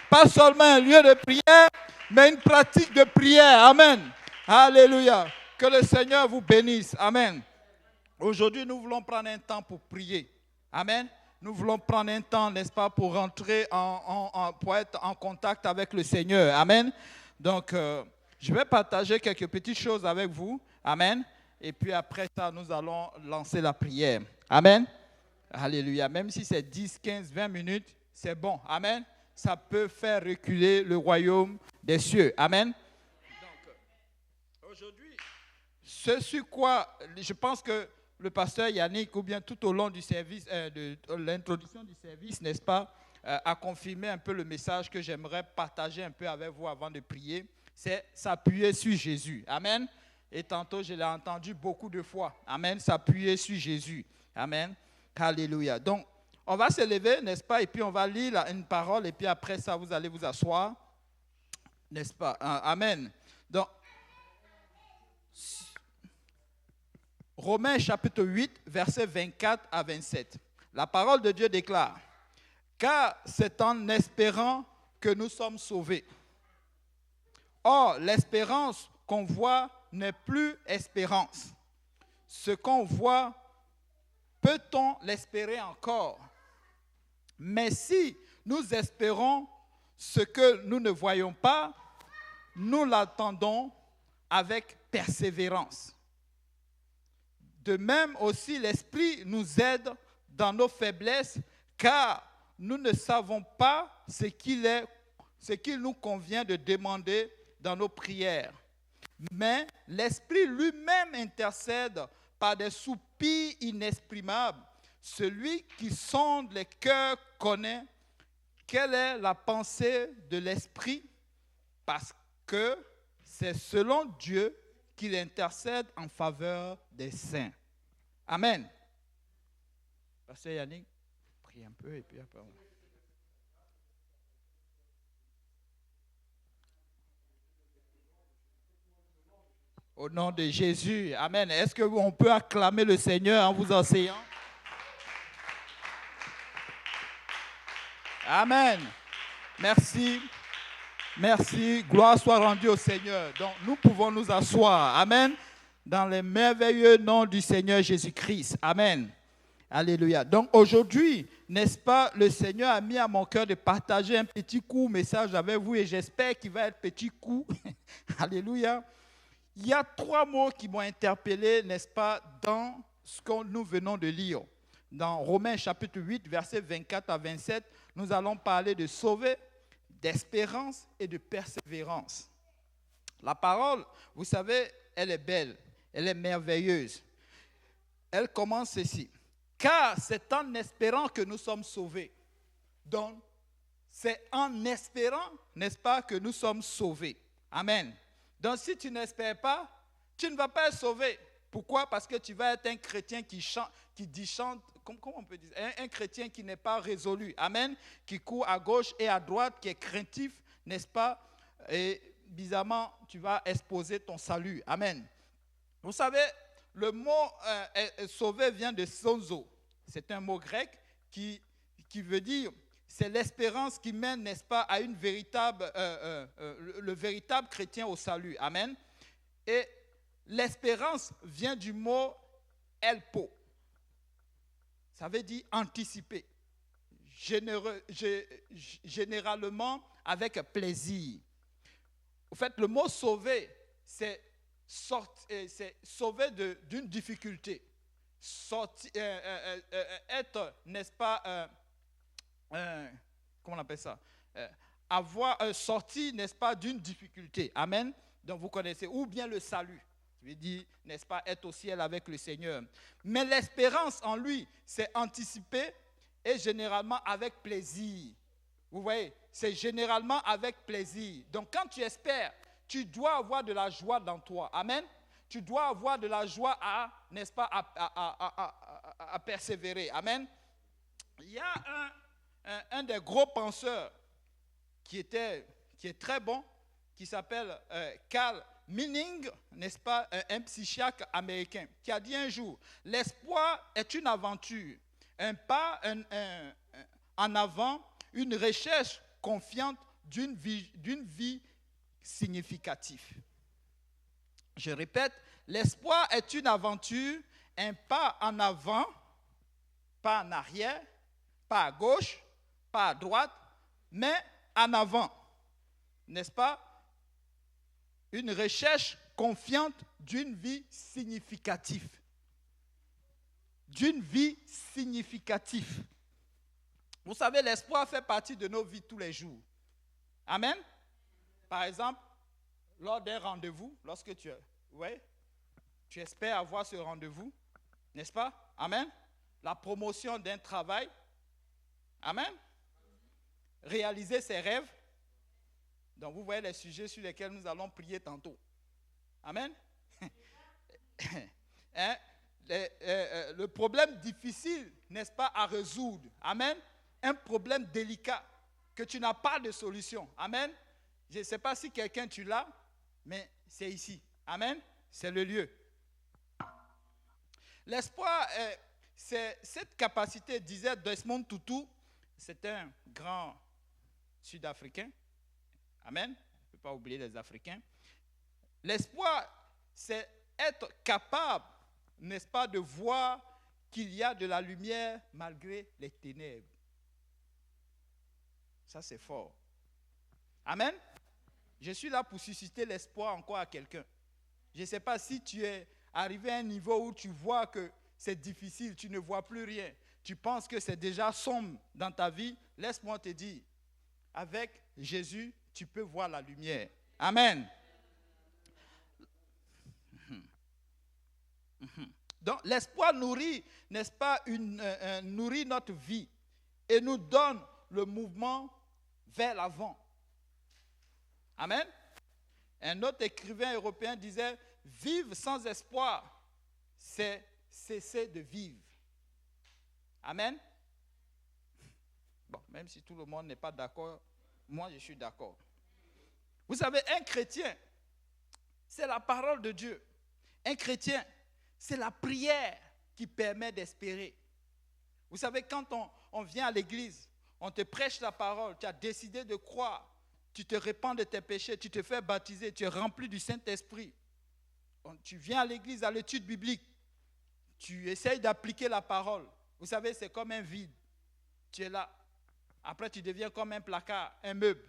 Pas seulement un lieu de prière, mais une pratique de prière. Amen. Alléluia. Que le Seigneur vous bénisse. Amen. Aujourd'hui, nous voulons prendre un temps pour prier. Amen. Nous voulons prendre un temps, n'est-ce pas, pour rentrer pour être en contact avec le Seigneur. Amen. Donc, je vais partager quelques petites choses avec vous. Amen. Et puis après ça, nous allons lancer la prière. Amen. Alléluia. Même si c'est 10, 15, 20 minutes, c'est bon. Amen. Ça peut faire reculer le royaume des cieux. Amen. Donc, aujourd'hui, ce sur quoi je pense que le pasteur Yannick, ou bien tout au long du service, de l'introduction du service, n'est-ce pas, a confirmé un peu le message que j'aimerais partager un peu avec vous avant de prier, c'est s'appuyer sur Jésus. Amen. Et tantôt, je l'ai entendu beaucoup de fois. Amen. S'appuyer sur Jésus. Amen. Alléluia. Donc, on va se lever, n'est-ce pas, et puis on va lire une parole, et puis après ça, vous allez vous asseoir. N'est-ce pas? Amen. Donc, Romains chapitre 8, versets 24 à 27. La parole de Dieu déclare, « Car c'est en espérant que nous sommes sauvés. Or, l'espérance qu'on voit n'est plus espérance. Ce qu'on voit, peut-on l'espérer encore? Mais si nous espérons ce que nous ne voyons pas, nous l'attendons avec persévérance. De même aussi, l'Esprit nous aide dans nos faiblesses, car nous ne savons pas ce qu'il nous convient de demander dans nos prières. Mais l'Esprit lui-même intercède par des soupirs inexprimables. Celui qui sonde les cœurs connaît quelle est la pensée de l'Esprit, parce que c'est selon Dieu qu'il intercède en faveur des saints. Amen. Pasteur Yannick, prie un peu et puis après. Au nom de Jésus, amen. Est-ce qu'on peut acclamer le Seigneur en vous enseignant? Amen. Merci. Merci. Gloire soit rendue au Seigneur. Donc, nous pouvons nous asseoir. Amen. Dans le merveilleux nom du Seigneur Jésus-Christ. Amen. Alléluia. Donc, aujourd'hui, n'est-ce pas, le Seigneur a mis à mon cœur de partager un petit court message avec vous et j'espère qu'il va être petit court. Alléluia. Il y a 3 mots qui m'ont interpellé, n'est-ce pas, dans ce que nous venons de lire. Dans Romains chapitre 8, versets 24 à 27, nous allons parler de sauver, d'espérance et de persévérance. La parole, vous savez, elle est belle, elle est merveilleuse. Elle commence ceci. Car c'est en espérant que nous sommes sauvés. Donc, c'est en espérant, n'est-ce pas, que nous sommes sauvés. Amen. Donc, si tu n'espères pas, tu ne vas pas être sauvé. Pourquoi? Parce que tu vas être un chrétien qui chante, comment on peut dire? Un chrétien qui n'est pas résolu. Amen. Qui court à gauche et à droite, qui est craintif, n'est-ce pas? Et bizarrement, tu vas exposer ton salut. Amen. Vous savez, le mot sauver vient de sonzo. C'est un mot grec qui veut dire, c'est l'espérance qui mène, n'est-ce pas, à une véritable, le véritable chrétien au salut. Amen. Et l'espérance vient du mot elpo. Ça veut dire anticiper. Généralement avec plaisir. En fait, le mot sauver, c'est sauver d'une difficulté. Être, n'est-ce pas, comment on appelle ça? Sorti, n'est-ce pas, d'une difficulté. Amen. Donc vous connaissez. Ou bien le salut. Je veux dire, n'est-ce pas, être au ciel avec le Seigneur. Mais l'espérance en lui, c'est anticiper et généralement avec plaisir. Vous voyez, c'est généralement avec plaisir. Donc quand tu espères, tu dois avoir de la joie dans toi. Amen. Tu dois avoir de la joie à, n'est-ce pas, à persévérer. Amen. Il y a un des gros penseurs qui est très bon, qui s'appelle Carl Manning, n'est-ce pas, un psychiatre américain, qui a dit un jour, l'espoir est une aventure, un pas en avant, une recherche confiante d'une vie significative. Je répète, l'espoir est une aventure, un pas en avant, pas en arrière, pas à gauche, pas à droite, mais en avant. N'est-ce pas? Une recherche confiante d'une vie significative. D'une vie significative. Vous savez, l'espoir fait partie de nos vies tous les jours. Amen. Par exemple, lors d'un rendez-vous, lorsque tu espères avoir ce rendez-vous, n'est-ce pas? Amen. La promotion d'un travail. Amen. Réaliser ses rêves. Donc vous voyez les sujets sur lesquels nous allons prier tantôt. Amen. Le problème difficile, n'est-ce pas, à résoudre. Amen. Un problème délicat que tu n'as pas de solution. Amen. Je ne sais pas si quelqu'un tu l'as, mais c'est ici. Amen. C'est le lieu. L'espoir, c'est cette capacité, disait Desmond Tutu, c'est un grand Sud-Africain. Amen. On ne peut pas oublier les Africains. L'espoir, c'est être capable, n'est-ce pas, de voir qu'il y a de la lumière malgré les ténèbres. Ça, c'est fort. Amen. Je suis là pour susciter l'espoir encore à quelqu'un. Je ne sais pas si tu es arrivé à un niveau où tu vois que c'est difficile, tu ne vois plus rien. Tu penses que c'est déjà sombre dans ta vie. Laisse-moi te dire, avec Jésus, tu peux voir la lumière. Amen. Donc, l'espoir nourrit, n'est-ce pas, nourrit notre vie et nous donne le mouvement vers l'avant. Amen. Un autre écrivain européen disait, vivre sans espoir, c'est cesser de vivre. Amen. Bon, même si tout le monde n'est pas d'accord, moi je suis d'accord. Vous savez, un chrétien, c'est la parole de Dieu. Un chrétien, c'est la prière qui permet d'espérer. Vous savez, quand on vient à l'église, on te prêche la parole, tu as décidé de croire, tu te répands de tes péchés, tu te fais baptiser, tu es rempli du Saint-Esprit. Tu viens à l'église, à l'étude biblique, tu essayes d'appliquer la parole. Vous savez, c'est comme un vide. Tu es là. Après, tu deviens comme un placard, un meuble.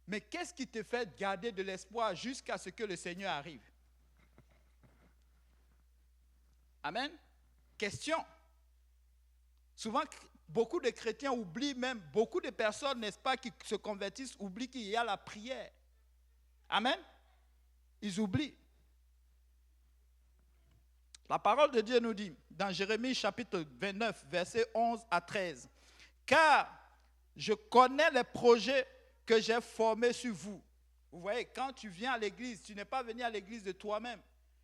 Mais qu'est-ce qui te fait garder de l'espoir jusqu'à ce que le Seigneur arrive? Amen. Question. Souvent, beaucoup de chrétiens oublient même, beaucoup de personnes, n'est-ce pas, qui se convertissent, oublient qu'il y a la prière. Amen. Ils oublient. La parole de Dieu nous dit, dans Jérémie chapitre 29, versets 11 à 13, « Car je connais les projets que j'ai formés sur vous. » Vous voyez, quand tu viens à l'église, tu n'es pas venu à l'église de toi-même.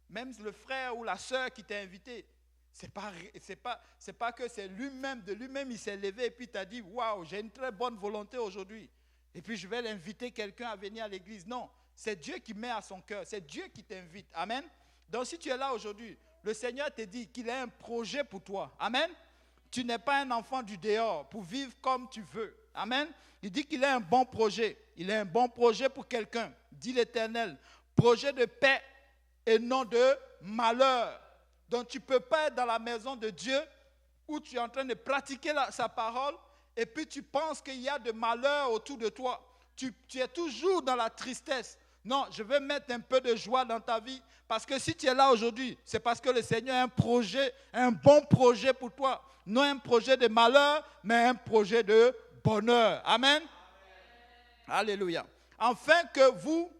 Même le frère ou la sœur qui t'a invité, c'est pas que c'est lui-même, de lui-même, il s'est levé et puis t'a dit, waouh, j'ai une très bonne volonté aujourd'hui. Et puis je vais l'inviter quelqu'un à venir à l'église. Non, c'est Dieu qui met à son cœur, c'est Dieu qui t'invite. Amen. Donc si tu es là aujourd'hui, le Seigneur te dit qu'il a un projet pour toi. Amen. Tu n'es pas un enfant du dehors pour vivre comme tu veux. Amen. Il dit qu'il a un bon projet. Il a un bon projet pour quelqu'un, dit l'Éternel. Projet de paix et non de malheur. Donc tu ne peux pas être dans la maison de Dieu où tu es en train de pratiquer sa parole et puis tu penses qu'il y a de malheur autour de toi. Tu es toujours dans la tristesse. Non, je veux mettre un peu de joie dans ta vie parce que si tu es là aujourd'hui, c'est parce que le Seigneur a un projet, un bon projet pour toi. Non un projet de malheur, mais un projet de bonheur. Amen. Alléluia. Afin de vous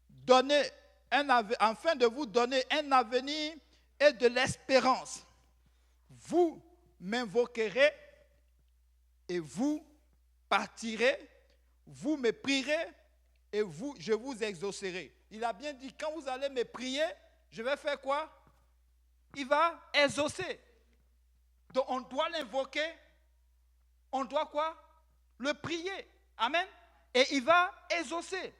donner un avenir et de l'espérance. Vous m'invoquerez et vous partirez, vous me prierez et je vous exaucerai. Il a bien dit, quand vous allez me prier, je vais faire quoi? Il va exaucer. Donc on doit l'invoquer, on doit quoi? Le prier. Amen. Et il va exaucer.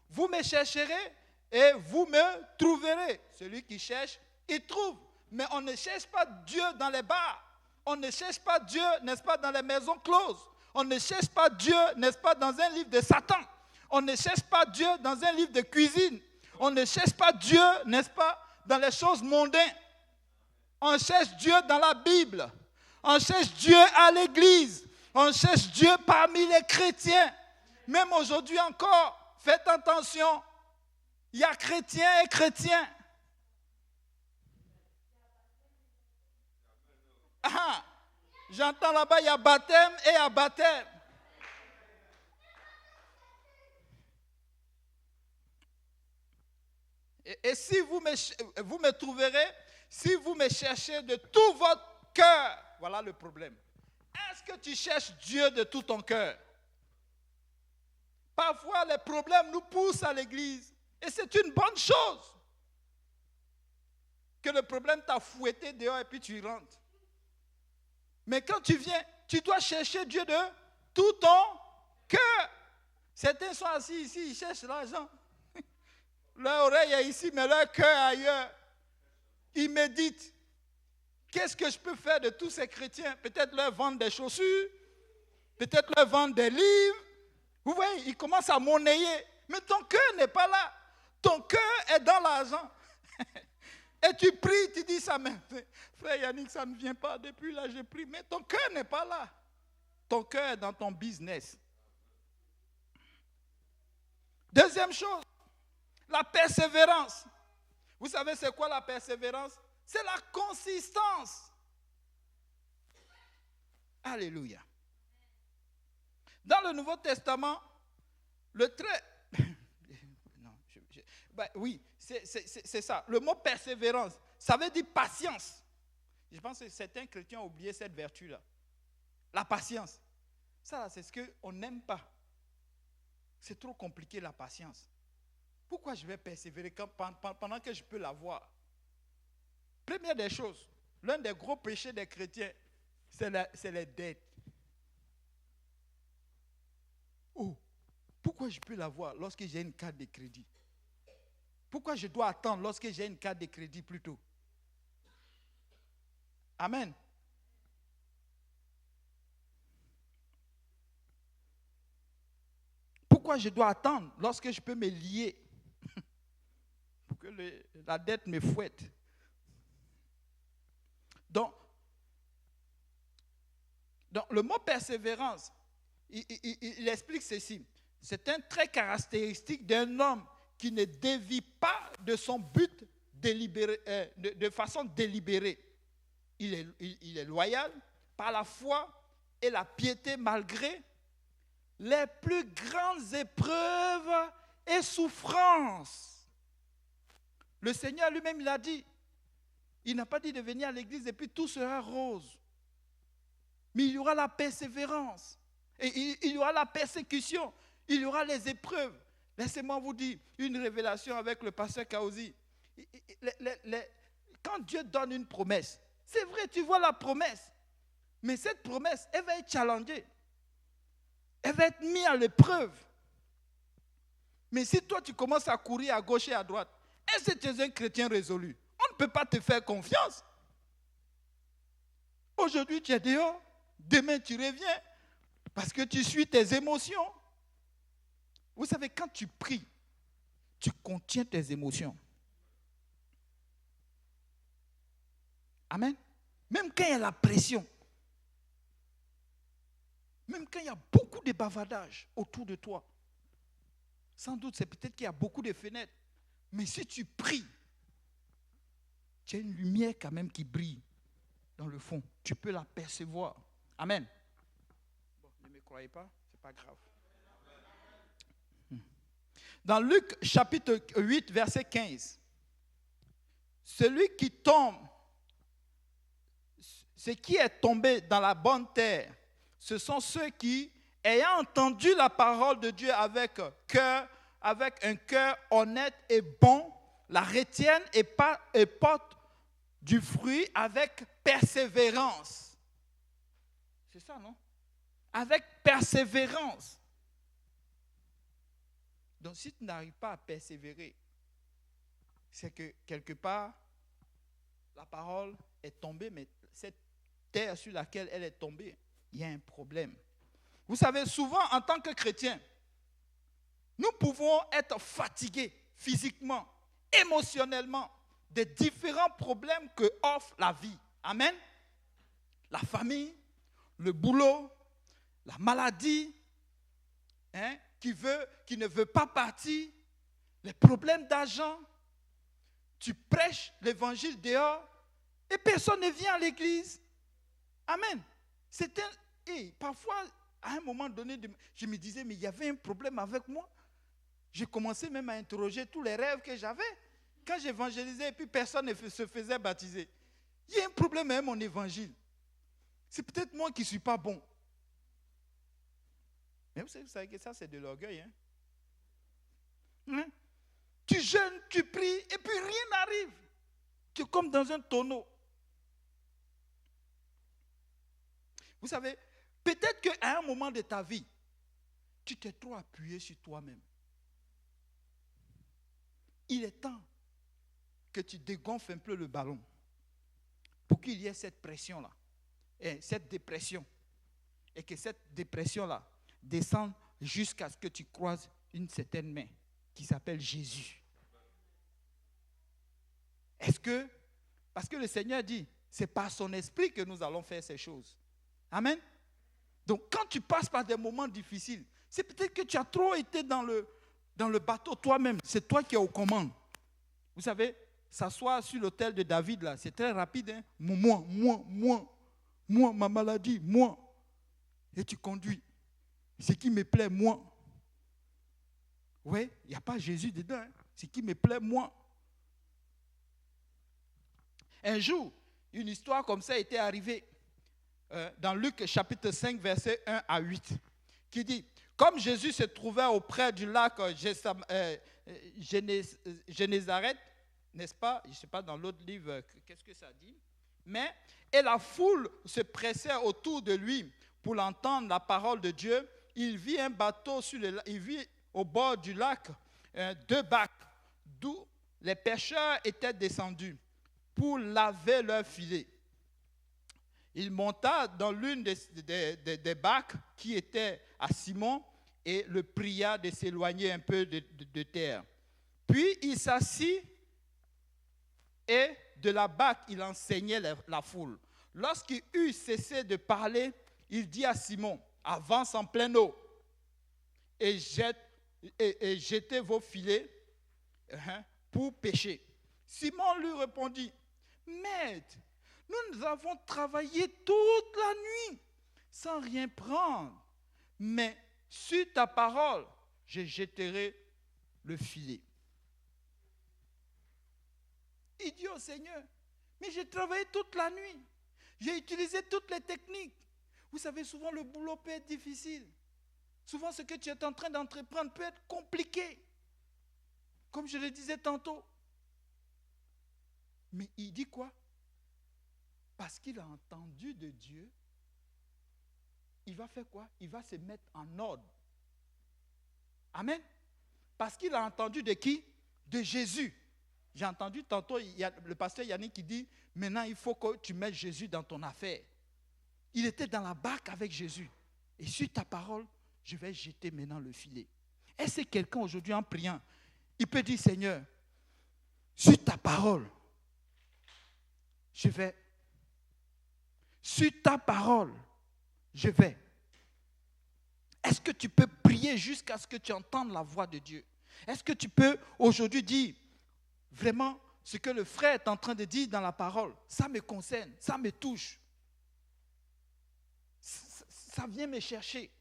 Vous me chercherez et vous me trouverez. Celui qui cherche, il trouve. Mais on ne cherche pas Dieu dans les bars. On ne cherche pas Dieu, n'est-ce pas, dans les maisons closes. On ne cherche pas Dieu, n'est-ce pas, dans un livre de Satan. On ne cherche pas Dieu dans un livre de cuisine. On ne cherche pas Dieu, n'est-ce pas, dans les choses mondaines. On cherche Dieu dans la Bible. On cherche Dieu à l'église. On cherche Dieu parmi les chrétiens. Même aujourd'hui encore, faites attention. Il y a chrétiens et chrétiens. Ah, j'entends là-bas, il y a baptême et à baptême. Et si vous me trouverez, si vous me cherchez de tout votre cœur, voilà le problème. Est-ce que tu cherches Dieu de tout ton cœur? Parfois, les problèmes nous poussent à l'église. Et c'est une bonne chose. Que le problème t'a fouetté dehors et puis tu rentres. Mais quand tu viens, tu dois chercher Dieu de tout ton cœur. Certains sont assis ici, ils cherchent l'argent. Leur oreille est ici, mais leur cœur ailleurs. Ils méditent. Qu'est-ce que je peux faire de tous ces chrétiens? Peut-être leur vendre des chaussures, peut-être leur vendre des livres. Vous voyez, ils commencent à monnayer. Mais ton cœur n'est pas là. Ton cœur est dans l'argent. Et tu pries, tu dis ça, mais frère Yannick, ça ne vient pas. Depuis là, j'ai pris. Mais ton cœur n'est pas là. Ton cœur est dans ton business. Deuxième chose, la persévérance. Vous savez c'est quoi la persévérance? C'est la consistance. Alléluia. Dans le Nouveau Testament, le trait... Non, oui, c'est ça. Le mot persévérance, ça veut dire patience. Je pense que certains chrétiens ont oublié cette vertu-là. La patience. Ça, là, c'est ce qu'on n'aime pas. C'est trop compliqué, la patience. Pourquoi je vais persévérer pendant que je peux l'avoir? Première des choses, l'un des gros péchés des chrétiens, c'est les dettes. Oh, pourquoi je peux l'avoir lorsque j'ai une carte de crédit? Pourquoi je dois attendre lorsque j'ai une carte de crédit plutôt? Amen. Pourquoi je dois attendre lorsque je peux me lier pour que la dette me fouette? Donc le mot persévérance, il explique ceci. C'est un trait caractéristique d'un homme qui ne dévie pas de son but de façon délibérée. Il est loyal par la foi et la piété malgré les plus grandes épreuves et souffrances. Le Seigneur lui-même, il a dit, il n'a pas dit de venir à l'église et puis tout sera rose. Mais il y aura la persévérance, et il y aura la persécution, il y aura les épreuves. Laissez-moi vous dire une révélation avec le pasteur Kaozi. Quand Dieu donne une promesse, c'est vrai, tu vois la promesse, mais cette promesse, elle va être challengée. Elle va être mise à l'épreuve. Mais si toi, tu commences à courir à gauche et à droite, est-ce que tu es un chrétien résolu? On ne peut pas te faire confiance. Aujourd'hui, tu es dehors. Demain, tu reviens. Parce que tu suis tes émotions. Vous savez, quand tu pries, tu contiens tes émotions. Amen. Même quand il y a la pression. Même quand il y a beaucoup de bavardage autour de toi. Sans doute, c'est peut-être qu'il y a beaucoup de fenêtres. Mais si tu pries, tu as une lumière quand même qui brille dans le fond. Tu peux la percevoir. Amen. Bon, ne me croyez pas, ce n'est pas grave. Dans Luc chapitre 8, verset 15, celui qui tombe, ce qui est tombé dans la bonne terre, ce sont ceux qui, ayant entendu la parole de Dieu avec un cœur honnête et bon, la retiennent et portent du fruit avec persévérance. C'est ça, non? Avec persévérance. Donc, si tu n'arrives pas à persévérer, c'est que quelque part, la parole est tombée, mais cette terre sur laquelle elle est tombée, il y a un problème. Vous savez, souvent en tant que chrétiens, nous pouvons être fatigués physiquement, émotionnellement, des différents problèmes que offre la vie. Amen. La famille, le boulot, la maladie, qui ne veut pas partir, les problèmes d'argent. Tu prêches l'évangile dehors et personne ne vient à l'église. Amen. Parfois, à un moment donné, je me disais, mais il y avait un problème avec moi. J'ai commencé même à interroger tous les rêves que j'avais. Quand j'évangélisais et puis personne ne se faisait baptiser. Il y a un problème avec mon évangile. C'est peut-être moi qui ne suis pas bon. Mais vous savez que ça, c'est de l'orgueil. Tu jeûnes, tu pries, et puis rien n'arrive. Tu es comme dans un tonneau. Vous savez, peut-être qu'à un moment de ta vie, tu t'es trop appuyé sur toi-même. Il est temps que tu dégonfles un peu le ballon pour qu'il y ait cette pression-là, et cette dépression, et que cette dépression-là descende jusqu'à ce que tu croises une certaine main qui s'appelle Jésus. Parce que le Seigneur dit, c'est par son esprit que nous allons faire ces choses. Amen. Donc quand tu passes par des moments difficiles, c'est peut-être que tu as trop été dans le bateau toi-même. C'est toi qui es aux commandes. Vous savez, s'asseoir sur l'autel de David, là, c'est très rapide. Moi, ma maladie, moi. Et tu conduis. Ce qui me plaît, moi. Oui, il n'y a pas Jésus dedans. Ce qui me plaît, moi. Un jour, une histoire comme ça était arrivée dans Luc chapitre 5, versets 1 à 8, qui dit, comme Jésus se trouvait auprès du lac Génézareth, n'est-ce pas? Je ne sais pas dans l'autre livre, qu'est-ce que ça dit? Et la foule se pressait autour de lui pour l'entendre la parole de Dieu. Il vit un bateau il vit au bord du lac 2 bacs d'où les pêcheurs étaient descendus pour laver leurs filets. Il monta dans l'une des bacs qui était à Simon et le pria de s'éloigner un peu de terre. Puis il s'assit et de la barque, il enseignait la foule. Lorsqu'il eut cessé de parler, il dit à Simon, avance en pleine eau et jetez vos filets pour pêcher. Simon lui répondit, Maître, nous avons travaillé toute la nuit sans rien prendre, mais sur ta parole, je jetterai le filet. Il dit au Seigneur, mais j'ai travaillé toute la nuit, j'ai utilisé toutes les techniques. Vous savez, souvent le boulot peut être difficile. Souvent ce que tu es en train d'entreprendre peut être compliqué. Comme je le disais tantôt. Mais il dit quoi? Parce qu'il a entendu de Dieu, il va faire quoi? Il va se mettre en ordre. Amen. Parce qu'il a entendu de qui? De Jésus. J'ai entendu tantôt, il y a le pasteur Yannick qui dit, maintenant il faut que tu mettes Jésus dans ton affaire. Il était dans la barque avec Jésus. Et sur ta parole, je vais jeter maintenant le filet. Est-ce que quelqu'un aujourd'hui en priant, il peut dire, Seigneur, sur ta parole, je vais. Sur ta parole, je vais. Est-ce que tu peux prier jusqu'à ce que tu entendes la voix de Dieu? Est-ce que tu peux aujourd'hui dire vraiment ce que le frère est en train de dire dans la parole? Ça me concerne, ça me touche. Ça vient me chercher.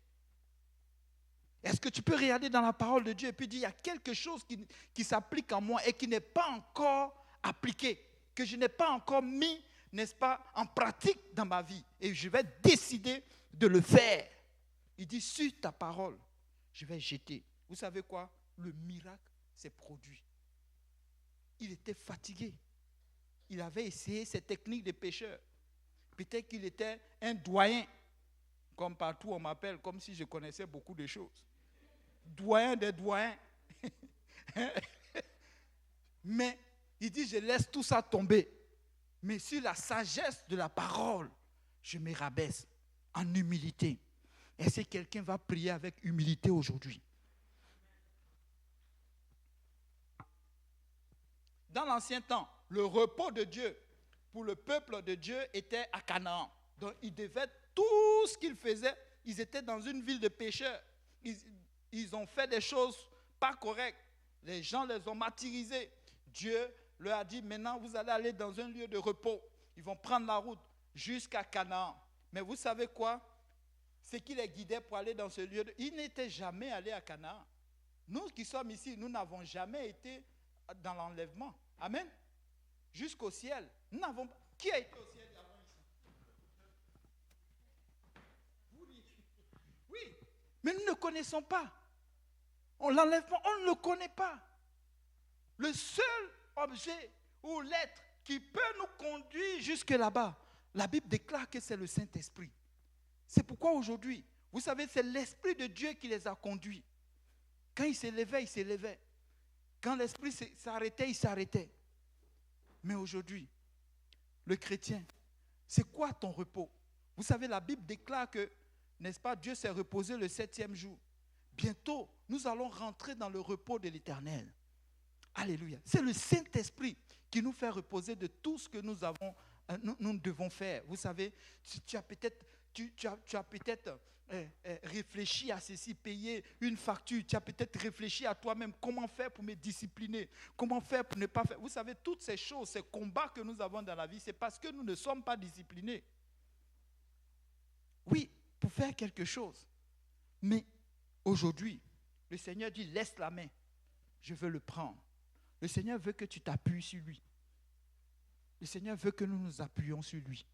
Est-ce que tu peux regarder dans la parole de Dieu et puis dire, il y a quelque chose qui s'applique en moi et qui n'est pas encore appliqué, que je n'ai pas encore mis, n'est-ce pas, en pratique dans ma vie. Et je vais décider de le faire. Il dit, sur ta parole, je vais jeter. Vous savez quoi? Le miracle s'est produit. Il était fatigué. Il avait essayé ces techniques de pêcheur. Peut-être qu'il était un doyen. Comme partout on m'appelle, comme si je connaissais beaucoup de choses. Doyen des doyens. Mais il dit, je laisse tout ça tomber. Mais sur la sagesse de la parole, je me rabaisse en humilité. Est-ce que quelqu'un va prier avec humilité aujourd'hui? Dans l'ancien temps, le repos de Dieu pour le peuple de Dieu était à Canaan. Donc, ils devaient, tout ce qu'ils faisaient, ils étaient dans une ville de pécheurs. Ils ont fait des choses pas correctes. Les gens les ont martyrisés. Dieu leur a dit, maintenant, vous allez aller dans un lieu de repos. Ils vont prendre la route jusqu'à Canaan. Mais vous savez quoi? Ce qui les guidait pour aller dans ce lieu, ils n'étaient jamais allés à Canaan. Nous qui sommes ici, nous n'avons jamais été dans l'enlèvement. Amen. Jusqu'au ciel. Nous n'avons pas. Qui a été au ciel avant ici? Oui. Mais nous ne connaissons pas. L'enlèvement, on ne le connaît pas. Le seul objet ou l'être qui peut nous conduire jusque là-bas, la Bible déclare que c'est le Saint-Esprit. C'est pourquoi aujourd'hui, vous savez, c'est l'Esprit de Dieu qui les a conduits. Quand ils s'élevaient, ils s'élevaient. Quand l'Esprit s'arrêtait, il s'arrêtait. Mais aujourd'hui, le chrétien, c'est quoi ton repos? Vous savez, la Bible déclare que, n'est-ce pas, Dieu s'est reposé le 7e jour. Bientôt, nous allons rentrer dans le repos de l'Éternel. Alléluia. C'est le Saint-Esprit qui nous fait reposer de tout ce que nous devons faire. Vous savez, tu as peut-être réfléchi à ceci, payer une facture. Tu as peut-être réfléchi à toi-même comment faire pour me discipliner, comment faire pour ne pas faire. Vous savez, toutes ces choses, ces combats que nous avons dans la vie, c'est parce que nous ne sommes pas disciplinés. Oui, pour faire quelque chose. Mais aujourd'hui, le Seigneur dit, laisse la main, je veux le prendre. Le Seigneur veut que tu t'appuies sur lui. Le Seigneur veut que nous nous appuyions sur lui.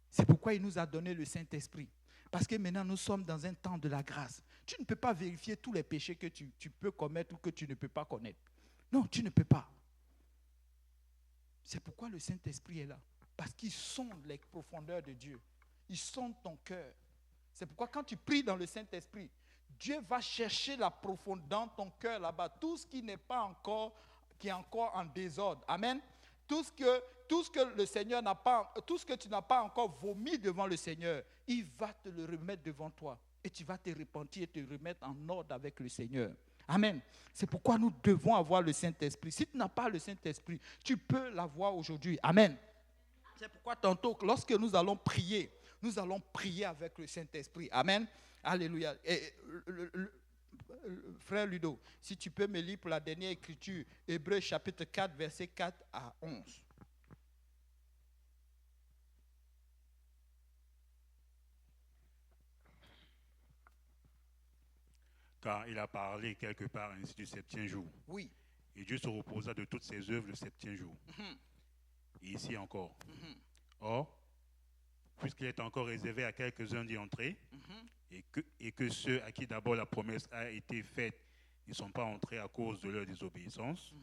C'est pourquoi il nous a donné le Saint-Esprit. Parce que maintenant, nous sommes dans un temps de la grâce. Tu ne peux pas vérifier tous les péchés que tu peux commettre ou que tu ne peux pas connaître. Non, tu ne peux pas. C'est pourquoi le Saint-Esprit est là. Parce qu'il sonde les profondeurs de Dieu. Il sonde ton cœur. C'est pourquoi quand tu pries dans le Saint-Esprit, Dieu va chercher la profondeur dans ton cœur là-bas. Tout ce qui n'est pas encore, qui est encore en désordre. Amen. Tout ce que le Seigneur n'a pas, tout ce que tu n'as pas encore vomi devant le Seigneur, il va te le remettre devant toi. Et tu vas te repentir et te remettre en ordre avec le Seigneur. Amen. C'est pourquoi nous devons avoir le Saint-Esprit. Si tu n'as pas le Saint-Esprit, tu peux l'avoir aujourd'hui. Amen. C'est pourquoi tantôt, lorsque nous allons prier avec le Saint-Esprit. Amen. Alléluia. Et frère Ludo, si tu peux me lire pour la dernière écriture, Hébreux chapitre 4, versets 4 à 11. Car il a parlé quelque part ainsi du 7e jour. Oui. Et Dieu se reposa de toutes ses œuvres le 7e jour. Et ici encore. Or, puisqu'il est encore réservé à quelques-uns d'y entrer, et que ceux à qui d'abord la promesse a été faite ne sont pas entrés à cause de leur désobéissance,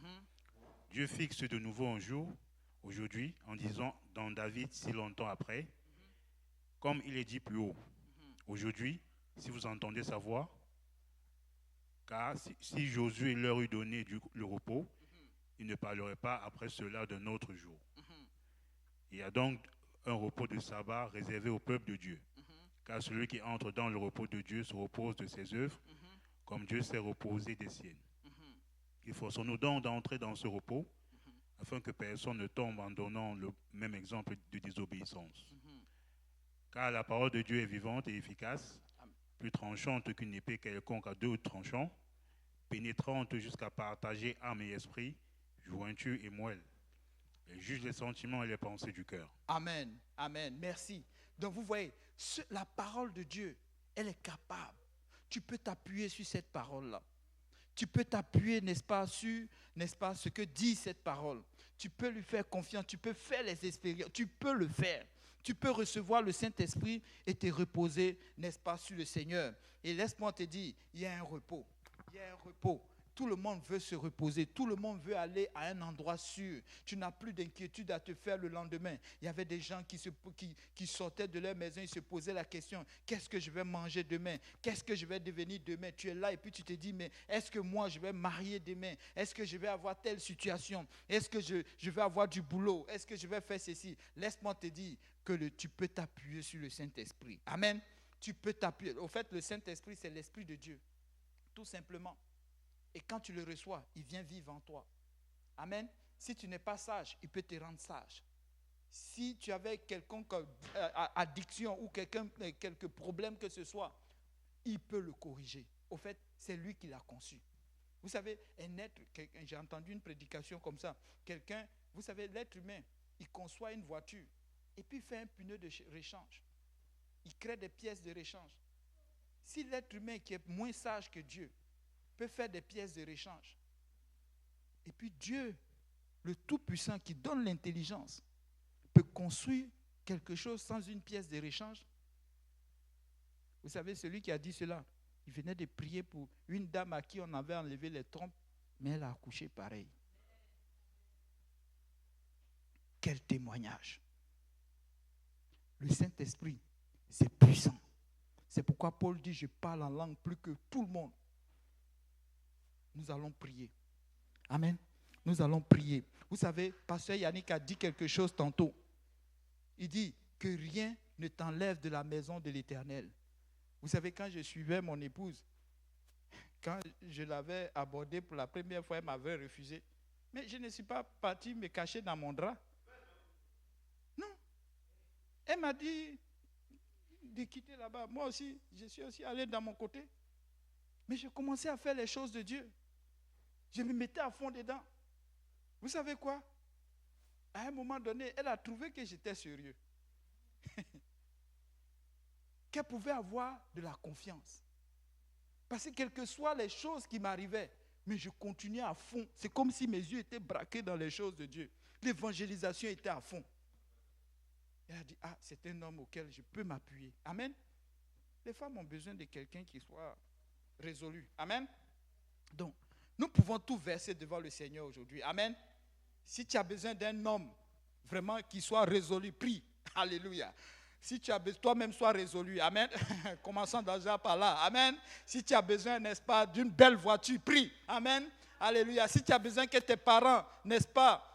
Dieu fixe de nouveau un jour, aujourd'hui, en disant dans David si longtemps après, comme il est dit plus haut, aujourd'hui, si vous entendez sa voix, car si Josué leur eût donné le repos, il ne parlerait pas après cela d'un autre jour. Il y a donc un repos de sabbat réservé au peuple de Dieu. Car celui qui entre dans le repos de Dieu se repose de ses œuvres, comme Dieu s'est reposé des siennes. Efforçons-nous donc d'entrer dans ce repos, afin que personne ne tombe en donnant le même exemple de désobéissance. Car la parole de Dieu est vivante et efficace, plus tranchante qu'une épée quelconque à deux tranchants, pénétrante jusqu'à partager âme et esprit, jointure et moelle. Elle juge les sentiments et les pensées du cœur. Amen, amen, merci. Donc vous voyez, la parole de Dieu, elle est capable. Tu peux t'appuyer sur cette parole-là. Tu peux t'appuyer, n'est-ce pas, sur, n'est-ce pas, ce que dit cette parole. Tu peux lui faire confiance, tu peux faire les expériences, tu peux le faire. Tu peux recevoir le Saint-Esprit et te reposer, n'est-ce pas, sur le Seigneur. Et laisse-moi te dire, il y a un repos. Il y a un repos. Tout le monde veut se reposer. Tout le monde veut aller à un endroit sûr. Tu n'as plus d'inquiétude à te faire le lendemain. Il y avait des gens qui sortaient de leur maison. Ils se posaient la question, qu'est-ce que je vais manger demain? Qu'est-ce que je vais devenir demain? Tu es là et puis tu te dis, mais est-ce que moi je vais marier demain? Est-ce que je vais avoir telle situation? Est-ce que je vais avoir du boulot? Est-ce que je vais faire ceci? Laisse-moi te dire que tu peux t'appuyer sur le Saint-Esprit. Amen. tu peux t'appuyer. Au fait, le Saint-Esprit, c'est l'Esprit de Dieu. Tout simplement. Et quand tu le reçois, il vient vivre en toi. Amen. Si tu n'es pas sage, il peut te rendre sage. Si tu avais quelconque addiction ou quelques problèmes que ce soit, il peut le corriger. Au fait, c'est lui qui l'a conçu. Vous savez, un être, j'ai entendu une prédication comme ça. Quelqu'un, vous savez, l'être humain, il conçoit une voiture et puis il fait un pneu de rechange. Il crée des pièces de rechange. Si l'être humain qui est moins sage que Dieu peut faire des pièces de rechange, et puis Dieu, le Tout-Puissant qui donne l'intelligence, peut construire quelque chose sans une pièce de rechange. Vous savez, celui qui a dit cela, il venait de prier pour une dame à qui on avait enlevé les trompes, mais elle a accouché pareil. Quel témoignage! Le Saint-Esprit, c'est puissant. C'est pourquoi Paul dit, je parle en langue plus que tout le monde. Nous allons prier. Amen. Nous allons prier. Vous savez, Pasteur Yannick a dit quelque chose tantôt. Il dit que rien ne t'enlève de la maison de l'Éternel. Vous savez, quand je suivais mon épouse, quand je l'avais abordée pour la première fois, elle m'avait refusé. Mais je ne suis pas parti me cacher dans mon drap. Non. Elle m'a dit de quitter là-bas. Moi aussi, je suis aussi allé dans mon côté. Mais je commençais à faire les choses de Dieu. Je me mettais à fond dedans. Vous savez quoi? À un moment donné, elle a trouvé que j'étais sérieux. Qu'elle pouvait avoir de la confiance. Parce que quelles que soient les choses qui m'arrivaient, mais je continuais à fond. C'est comme si mes yeux étaient braqués dans les choses de Dieu. L'évangélisation était à fond. Elle a dit, c'est un homme auquel je peux m'appuyer. Amen. Les femmes ont besoin de quelqu'un qui soit résolu. Amen. Donc, nous pouvons tout verser devant le Seigneur aujourd'hui. Amen. Si tu as besoin d'un homme vraiment qui soit résolu, prie. Alléluia. Si tu as besoin, toi-même sois résolu. Amen. Commençons déjà par là. Amen. Si tu as besoin, n'est-ce pas, d'une belle voiture, prie. Amen. Alléluia. Si tu as besoin que tes parents, n'est-ce pas,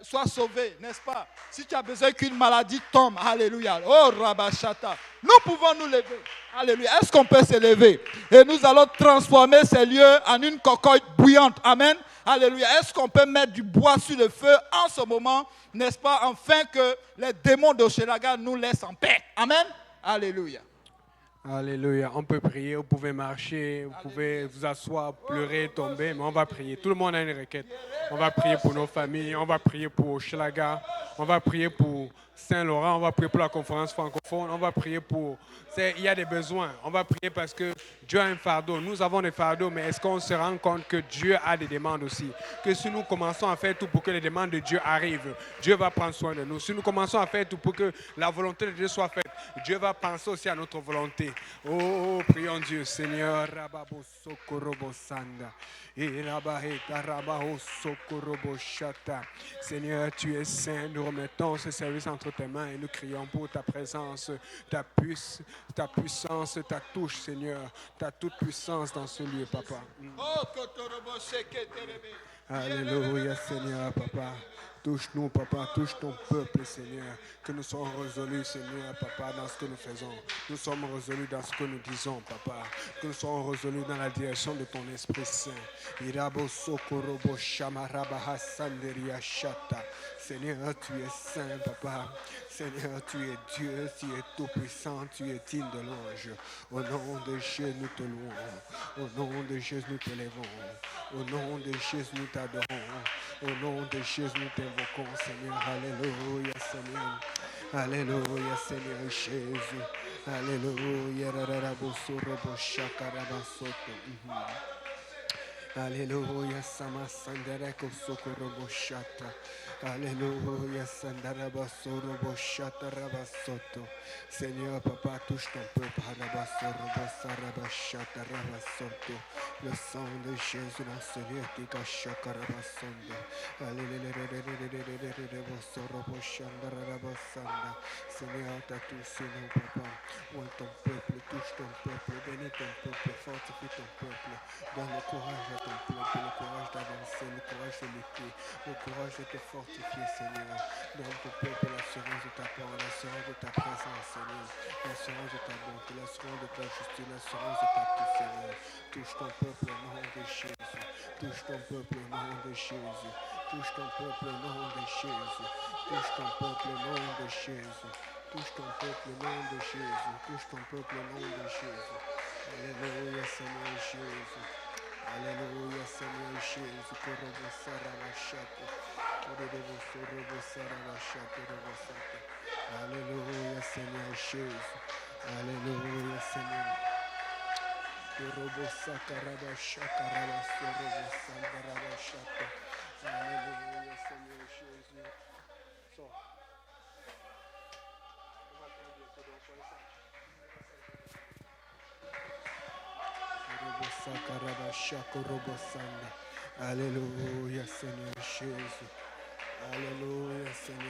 soient sauvés, n'est-ce pas? Si tu as besoin qu'une maladie tombe, alléluia. Oh, Rabashata. Nous pouvons nous lever. Alléluia. Est-ce qu'on peut se lever? Et nous allons transformer ces lieux en une cocotte bouillante. Amen. Alléluia. Est-ce qu'on peut mettre du bois sur le feu en ce moment, n'est-ce pas, afin que les démons d'Hochelaga nous laissent en paix? Amen. Alléluia. Alléluia. On peut prier, vous pouvez marcher, vous pouvez vous asseoir, pleurer, tomber, mais on va prier. Tout le monde a une requête. On va prier pour nos familles, on va prier pour Hochelaga, on va prier pour Saint-Laurent, on va prier pour la conférence francophone, on va prier pour... Il y a des besoins. On va prier parce que Dieu a un fardeau. Nous avons des fardeaux, mais est-ce qu'on se rend compte que Dieu a des demandes aussi? Que si nous commençons à faire tout pour que les demandes de Dieu arrivent, Dieu va prendre soin de nous. Si nous commençons à faire tout pour que la volonté de Dieu soit faite, Dieu va penser aussi à notre volonté. Oh, prions Dieu, Seigneur. Seigneur, tu es saint. Nous remettons ce service entre tes mains et nous crions pour ta présence, ta puissance, ta touche, Seigneur, ta toute puissance dans ce lieu, Papa. Alléluia, Seigneur, Papa. Touche-nous, Papa, touche ton peuple, Seigneur. Que nous soyons résolus, Seigneur, Papa, dans ce que nous faisons. Nous sommes résolus dans ce que nous disons, Papa. Que nous soyons résolus dans la direction de ton Esprit Saint. Seigneur, tu es saint, Papa. Seigneur, tu es Dieu, tu es tout-puissant, tu es digne de l'ange. Au nom de Jésus, nous te louons. Au nom de Jésus, nous t'élèvons. Au nom de Jésus, nous t'adorons. Au nom de Jésus, nous t'invoquons, Seigneur. Alléluia, Seigneur. Alléluia, Seigneur Jésus. Alléluia. Alléluia, Sama Sandareko Sokorobo Shata. Alléluia, Sandaraba Sorobo Shata Rabasoto. Seigneur, Papa, touche ton peuple. Rabasorobo Saraba Shata Rabasoto. Le sang de Jésus dans ce lieu, Tika Shaka Rabasondo. Alléluia, Sorobo Shanda Rabasanda. Seigneur, t'as touché nous, Papa. Ouvre ton peuple, touche ton peuple, bénis ton peuple, fortifie ton peuple. Donne le courage à ton peuple, le courage d'avancer, le courage de lutter, le courage de te fortifier. sanctifier, Seigneur. Donne ton peuple l'assurance de ta parole, l'assurance de ta présence, Seigneur. L'assurance de ta bonté, l'assurance de ta justice, l'assurance de ta paix, Seigneur. Touche ton peuple au nom de Jésus. Touche ton peuple au nom de Jésus. Touche ton peuple au nom de Jésus. Touche ton peuple au nom de Jésus. Touche ton peuple au nom de Jésus. Touche ton peuple au nom de Jésus. Alléluia, Seigneur Jésus. Alléluia, Seigneur Jésus. Korobo sarabashate. Korobo sorobo sarabashate robosate. Alléluia, Seigneur Jésus. Alléluia, Seigneur. Korobo sakarabashakaraba sorobo sandarabashate. Alléluia, Seigneur Jésus. So. Alléluia, Seigneur Jésus. Alléluia, Seigneur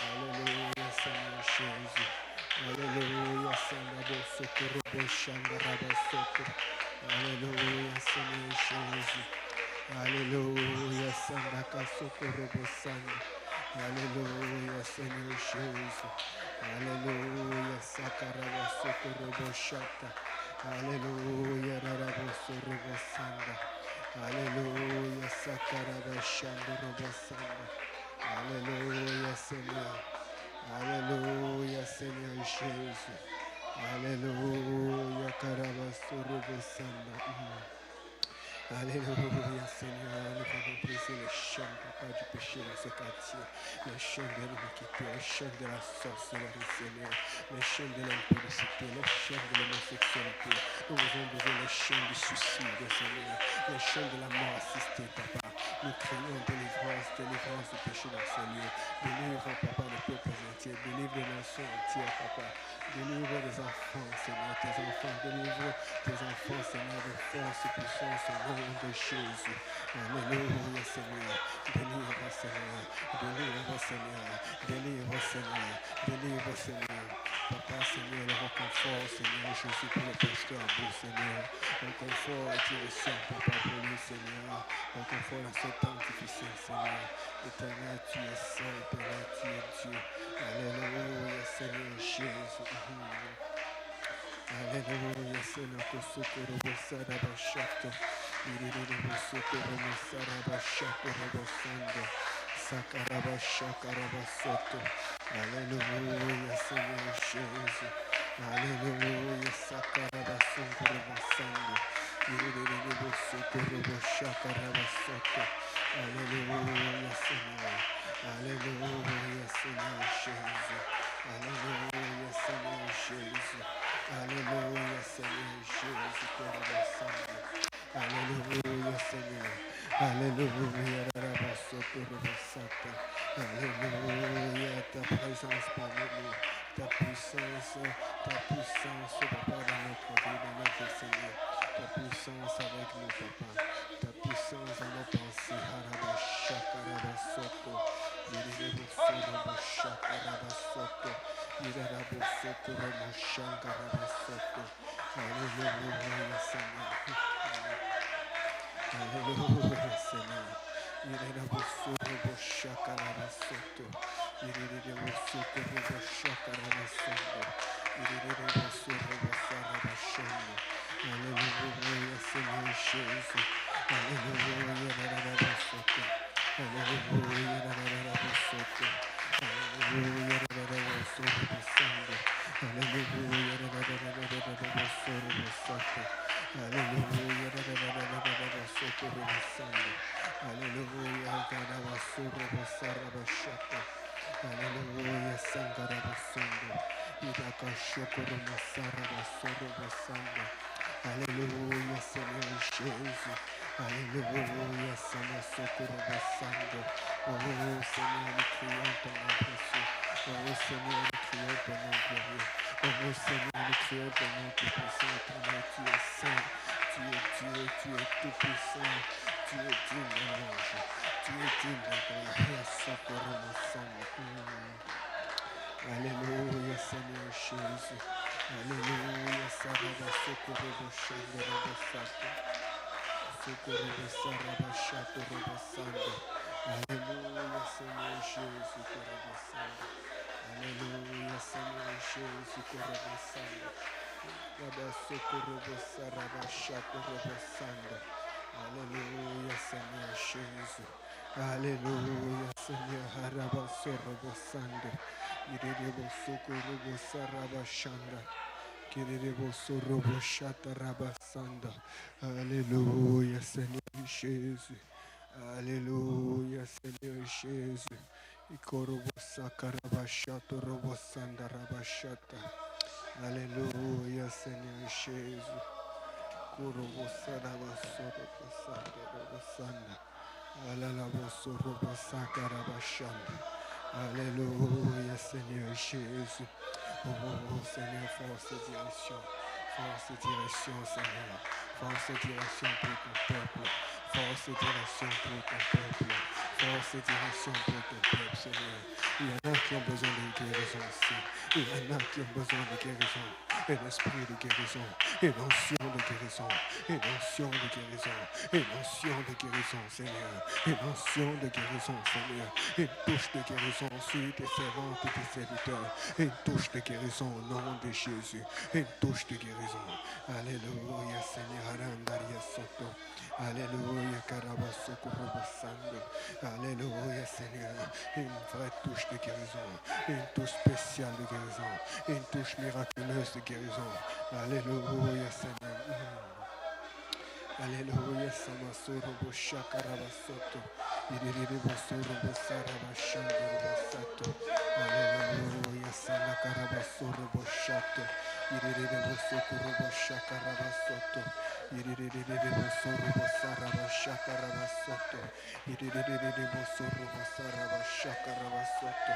Alléluia, Seigneur Jésus. Alléluia, Alléluia, Seigneur Jésus. Alléluia, Alléluia, Seigneur Jésus. Alléluia, Sakarabasokoroboshata. Alléluia, Rarabosorobossanda. Alléluia, Sakarabashandorobosanda. Alléluia, Seigneur. Alléluia, Seigneur Jésus. Alléluia, Karabasorobosanda. Alléluia, Seigneur, nous avons brisé les chaînes, Papa, du péché dans ce quartier, les chaînes de l'iniquité, les chaînes de la sorcellerie, Seigneur, les chaînes de l'impudicité, les chaînes de l'homosexualité. Nous avons brisé les chaînes du suicide, Seigneur, les chaînes de la mort assistée, Papa. Nous crions délivrance, délivrance du péché dans ce lieu. Délivre, Papa, le peuple entier, délivre les nations entières, Papa. Délivre les enfants, Seigneur, tes enfants, délivre tes enfants, Seigneur, de force et puissance au nom de Jésus. Alléluia, Seigneur. Délivre, Seigneur. Délivre, Seigneur. Délivre, Seigneur. Délivre, Seigneur. Papa, Seigneur, le réconfort, Seigneur, Jésus, pour le pasteur à bout, Seigneur. Le confort et direction, Papa, pour lui, Seigneur. Le confort dans ce temps difficile, Seigneur. Éternel, tu es saint, éternel, tu es Dieu. Alléluia, Seigneur Jésus. Alléluia, Seigneur, que ce que le Sarabashato, il est le Sokorobo Sarabashato, Robosando, Sakarabashakarabasoto. Alléluia, Seigneur Jésus. Alléluia, Sakarabasongo Robosando, il est le Sokorobo Shakarabasoto. Alléluia, Seigneur. Alléluia, Seigneur Jésus. Alléluia, Seigneur Jésus. Alléluia, Seigneur Jésus, Alléluia, Seigneur. Alléluia, Alléluia, ta présence parmi nous, ta puissance, Papa, dans notre vie, dans notre Seigneur. Ta puissance avec nous, Papa. Ta puissance dans nos pensées. Harabashakarabasoto. Irabashakarabasoto. Irabashakarabasoto. Alléluia, Seigneur. Alléluia, Seigneur. Irabashakarabasoto. Irabashakarabasoto. Alléluia, Seigneur Jésus. Alléluia, Rarabasoto. Alléluia, Rarabasoto. Alléluia, Rarabasoto. Alléluia, Rarabasoto. Alléluia, Rarabasoto. Alléluia, Rarabasoto. Alléluia, Sangarabasondo. Idakashokoromasarabasorobosango. Alléluia, Seigneur Jésus. Alléluia, Seigneur Sokorobosando. Oh Seigneur, nous crions ton nom précieux. Oh Seigneur, nous crions ton nom glorieux. Oh Seigneur, nous crions ton nom tout puissant. Éternel, tu es saint. Tu es Dieu, tu es tout puissant. Tu es digne de l'ange. Tu es digne de gloire. Sokorobosando. Alléluia, Seigneur Jésus. Alléluia, Sarabasokoroboshando. socorro, sarabashato, robosando. Alléluia, Seigneur Jésus, corobosando. Alléluia, Seigneur Jésus, corobosando. Rabasocorro, sarabashato, robosando. Alléluia, Seigneur Jésus. Alléluia, Seigneur, Harabasorobosando. Irebosocorro, sarabashanda. Kirebosorobosata, rabasanda. Alléluia, Seigneur Jésus. Alléluia, Seigneur Jésus. Ikorobosaka, rabashato, robosanda, rabashata. Alléluia, Seigneur Jésus. Kurobosada, basorobosanda, robosanda. Alalabosorobosaka, rabashanda. Alléluia, Seigneur Jésus. Oh, Seigneur, force et direction. Force et direction, Seigneur. Force et direction pour ton peuple. Force et direction pour ton peuple. Force et direction pour ton peuple, Seigneur. Il y en a qui ont besoin de guérison aussi. Il y en a qui ont besoin de guérison. Un esprit de guérison. Une onction de guérison. Une onction de guérison. Une onction de guérison, Seigneur. Une onction de guérison, Seigneur. Une touche de guérison sur tes servantes et tes serviteurs. Une touche de guérison au nom de Jésus. Une touche de guérison. Alléluia, Seigneur. Arandaria Soto. Alléluia, Karabasokorobossando. Alléluia, Seigneur. Une vraie touche de guérison. Une touche spéciale de guérison. Une touche miraculeuse de guérison. Alléluia, Seigneur. Alléluia, Samasorobo Shakarabasoto. Iriribosorobo Sarabashandorobasato. Alléluia, Sanakarabasorbo Shato. Iriribosokorobo Shakarabasoto. Iriribosorobo Sarabashakarabasoto. Iriribosorobo Sarabashakarabasoto.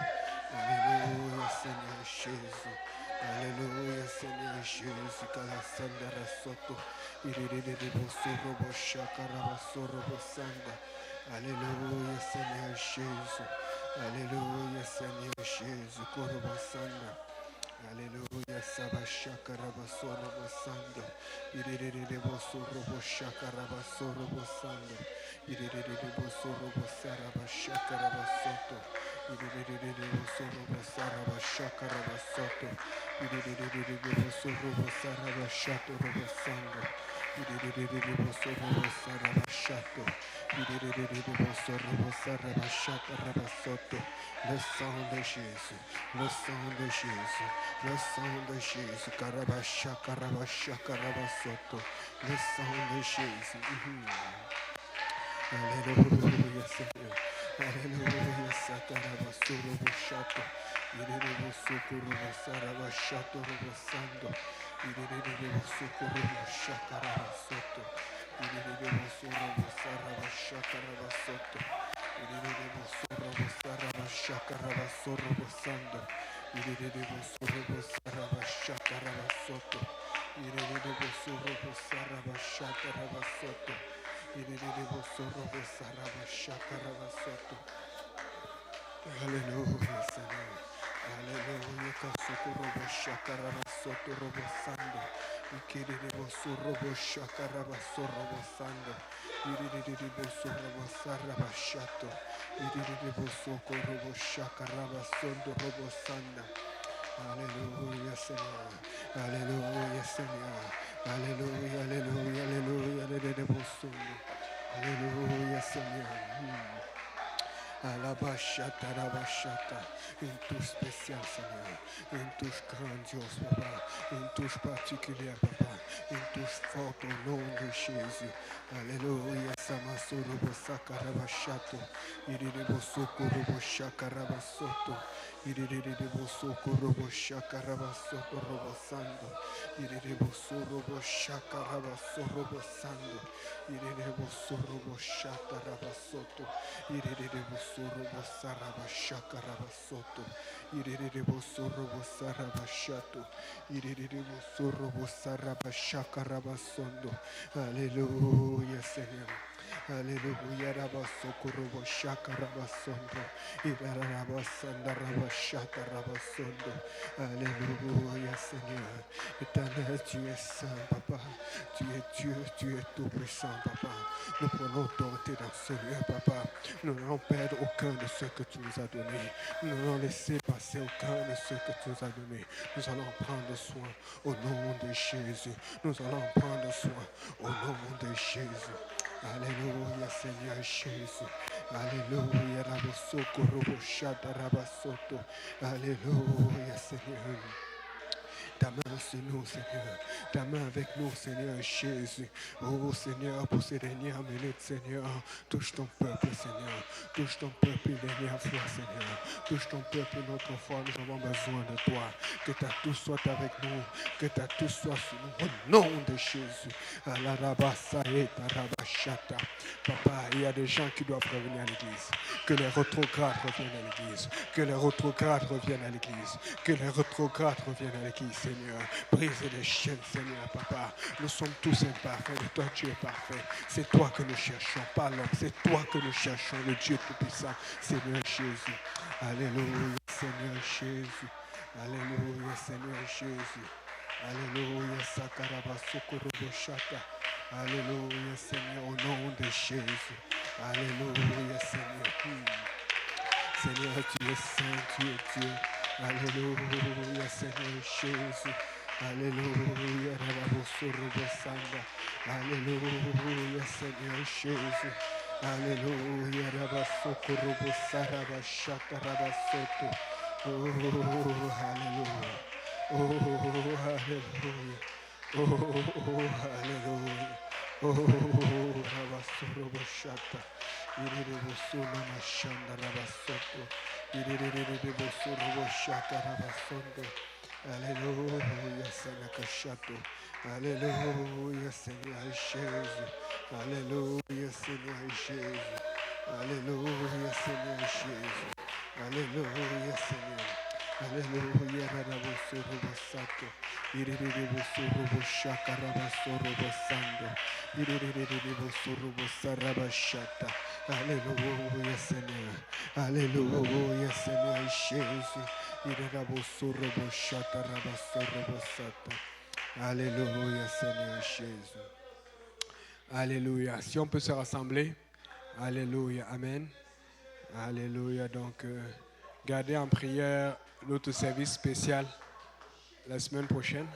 Alléluia, Seigneur Jésus. Alléluia, Seigneur Jésus, Kalasandara Soto, Iriribosorobo Shakarabasorobo Sanda. Alléluia, Seigneur Jésus. Alléluia, Seigneur Jésus, Korobasanda. Alléluia, Sabashakarabasorobo Sanda. Iriribosorobo Shakarabasorobo Sanda. Iriribosorobo Sarabashakarabasoto. Iriribosorobo Sarabashakarabasoto. Iriribosorobo Sarabashatorobo Sanda. Iriribosorobo Sarabashato. Iriribosorobo Sarabashatarabasoto. Le sang de Jésus, le sang de Jésus, le sang de Jésus, Karabasha, Karabasha, Karabasoto, le sang de Jésus. Alléluia, Seigneur. Alléluia, Sakarabasoro Boshato. Iriribosokoro Sarabashato Robosando. Iriribosokoro Shakarabasoto. Iriribosoro Sarabashakarabasoto. Iriribosoro Sarabashakarabasoto Bosando. Iriribosoro Sarabashakarabasoto. Iriribosoro Sarabashakarabasoto. Alléluia, Seigneur. Alléluia, Kasukorobo Shakarabasoto Robosando. Ikiribosorobo Shakarabasorobosando. Iriribosorobo Sarabashato. Iriribosokorobo Shakarabasondo Robosanda. Alléluia, Seigneur. Alléluia, Seigneur. Alléluia, alléluia, alléluia, alléluia, alléluia, Seigneur. Alabashata, Rabashata, une touche spéciale, Seigneur, une touche grandiose, Papa, une touche particulière, Papa, une touche forte au nom de Jésus. Alléluia, Samasorobo Sakarabashato, Iriribosokorobo Shakarabasoto, Iriribosokorobo Shakarabasoto Robosando, Iriribosorobo Shakarabasorobo Sando, Iriribosorobo Shatarabasoto, Iriribosorobo Sarabashakarabasoto, Iriribosorobo Sarabashato, Iriribosorobo Sarabashakarabasondo. Alléluia, Seigneur. Alléluia, Rabasokorobo Shakarabasondo, Irarabasanda Rabashata Rabasondo. Alléluia, Seigneur. Éternel, tu es saint, Papa. Tu es Dieu, tu es tout puissant, papa. Nous prenons autorité dans ce lieu, papa. Nous n'allons perdre aucun de ce que tu nous as donné. Nous n'allons laisser passer aucun de ce que tu nous as donné. Nous allons prendre soin au nom de Jésus. Nous allons prendre soin au nom de Jésus. Alléluia, Seigneur Jésus. Alléluia, Rabosoko, Roboshata, Rabasoto. Alléluia, Seigneur. Ta main sur nous, Seigneur. Ta main avec nous, Seigneur Jésus. Oh, Seigneur, pour ces dernières minutes, Seigneur. Touche ton peuple, Seigneur. Touche ton peuple une dernière fois, Seigneur. Touche ton peuple une autre fois. Nous avons besoin de toi. Que ta touche soit avec nous. Que ta touche soit sur nous. Au nom de Jésus. Papa, il y a des gens qui doivent revenir à l'église. Que les rétrogrades reviennent à l'église. Que les rétrogrades reviennent à l'église. Que les rétrogrades reviennent à l'église, Seigneur. Brise les chaînes, Seigneur, papa. Nous sommes tous imparfaits, mais toi tu es parfait. C'est toi que nous cherchons, pas l'homme. C'est toi que nous cherchons, le Dieu tout-puissant, Seigneur Jésus. Alléluia, Seigneur Jésus. Alléluia, Seigneur Jésus. Alléluia, Sakarabasukoroboshata. Alléluia, Seigneur, au nom de Jésus. Alléluia, Seigneur. Seigneur, tu es saint, tu es Dieu. Alléluia, Seigneur Jésus. Alléluia, Rababosurubosanda. Alléluia, Seigneur Jésus. Alléluia, Rabasokurubosarabashata Rabasoto. Oh, Alléluia. Oh, Alléluia. Oh, Alléluia. Oh, Rabasurubosata. Iribosuna Mashanda Rabasoto. Iribosuraboshata Rabasondo. Alléluia, Seigneur Cachato. Alléluia, Seigneur Jésus. Alléluia, Seigneur Jésus. Alléluia, Seigneur Jésus. Alléluia, Seigneur. Alléluia, Rabasurubossato. Iribosuraboshaka Rabasurubosando. Iribosurabossarabashata. Alléluia, Seigneur. Alléluia, Seigneur Jésus. Alléluia, Seigneur Jésus. Alléluia. Si on peut se rassembler. Alléluia. Amen. Alléluia. Donc, gardez en prière notre service spécial la semaine prochaine.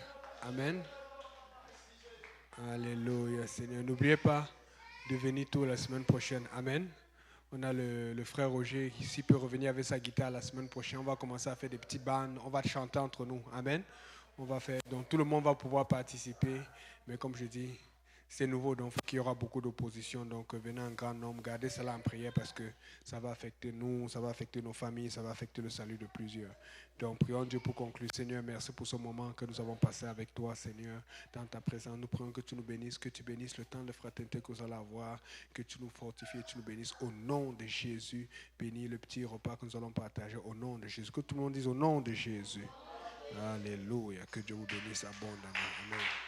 Amen. Alléluia, Seigneur. N'oubliez pas de venir tôt la semaine prochaine. Amen. On a le frère Roger qui s'il peut revenir avec sa guitare la semaine prochaine. On va commencer à faire des petits bands. On va chanter entre nous. Amen. On va faire. Donc tout le monde va pouvoir participer. Mais comme je dis, c'est nouveau. Donc il y aura beaucoup d'opposition. Donc venez en grand nombre. Gardez cela en prière parce que ça va affecter nous, ça va affecter nos familles, ça va affecter le salut de plusieurs. Donc prions Dieu pour conclure. Seigneur, merci pour ce moment que nous avons passé avec toi, Seigneur, dans ta présence. Nous prions que tu nous bénisses, que tu bénisses le temps de fraternité que nous allons avoir, que tu nous fortifies et tu nous bénisses au nom de Jésus. Bénis le petit repas que nous allons partager au nom de Jésus. Que tout le monde dise au nom de Jésus. Alléluia. Que Dieu vous bénisse abondamment. Amen.